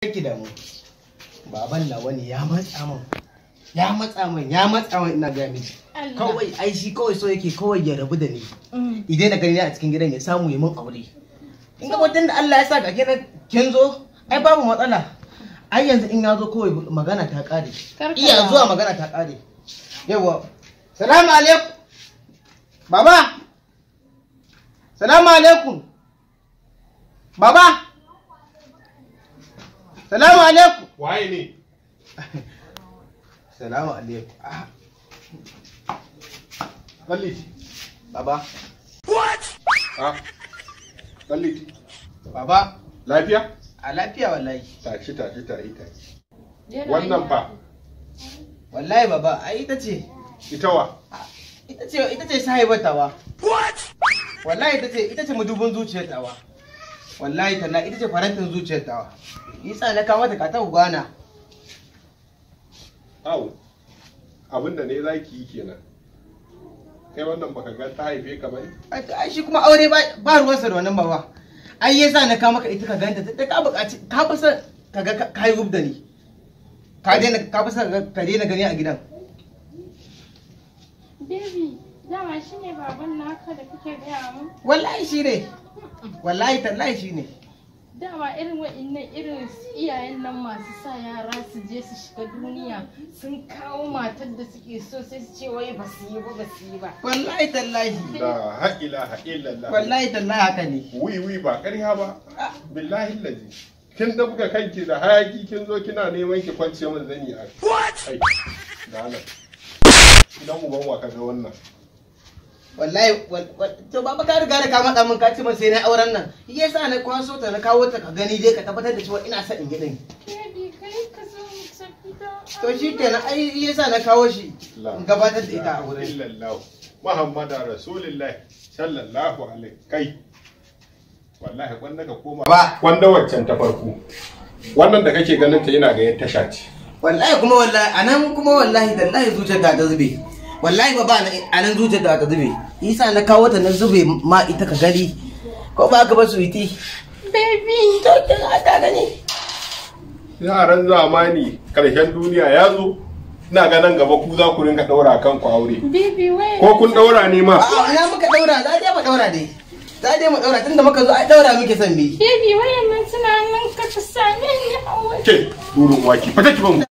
Ki da mu baban nawa ne ya matsa min ina ga miki kawai ai shi kawai so yake kawai ya rabu da ni idan na gani a cikin gidan ya samu yi min aure in ga watan da Allah ya sa ga kin zo ai babu matsala ai yanzu in ya zo kawai magana ta kare iya zuwa magana ta kare yawa salamu alaikum baba salamu alaikum baba salamu alaikum. Waye ne? Salamu alaikum. Kalliti. Baba. What? Kalliti. Baba. Lafiya? A lafiya wallahi. Tashi. Wannan fa. Wallahi baba, ai ita ce. Ita wa? Ita ce sahibatawa. What? Wallahi ita ce mudubin zuciyar tawa. Wallahi talla ita ce farantin zuciyar tawa. Isa na kawo mata ka ta gwana. Au. Abinda ne zaki yi kenan. Kai wannan baka ga ta haife ka bane? Ai shi kuma aure ba ruwansa da wannan baba. Ai yasa na kawo maka ita ka ganta ta ka buƙaci ka fasa ka ga kai rub da ni. Ka fasa ka daina gani a gidan. Baby, dama shine baban naka da kake gaya mun? Wallahi shine. Wallahi tallahi shine. Dama irin wa'innan irin iyayen nan masu sa yara su je su shiga duniya sun kawo matar da suke so sai su ce wai ba su yi ba. Wallahi tallahi. La ilaha illallah. Wallahi tallahi haka ne. Wi ba ƙarya ba. Billahi lazi. Kin dabga kanki da hayaki kin zo kina neman ki kwance min zani a. What? Ai. Da nan. Idan uban wa kaga wannan. Wallahi to baba ka riga da ka matsa min ka ce min sai na auren nan yasa na kwaso ta na kawo ta ka gani dai ka tabbatar da cewa ina son in yi din kai ka zo mu tafi da to shikenan ai yasa na kawo shi in gabatar da ita a wurin illallah muhammadu rasulullah sallallahu alaihi kai wallahi kwanda ka koma kwanda waccan ta farko wannan da kake ganin ta yana ga yan tasha ce wallahi anan kuma wallahi dallahi zuciyar ta zube wallahi baba anan zuciyar ta zube isa na kawo ta na zube ma ita ka gani ko ba ka ba suiti baby to kin aka gani yaran zamani karshen duniya ya zo ina ga nan gaba ku za ku ringa daura kanku aure baby wai ko kun daura ne ma a ina muka daura za dai mu daura dai tunda muka zo ai daura muke son bi baby wayannan suna nan ka ta same ni a waje ke durun waki fata ki ban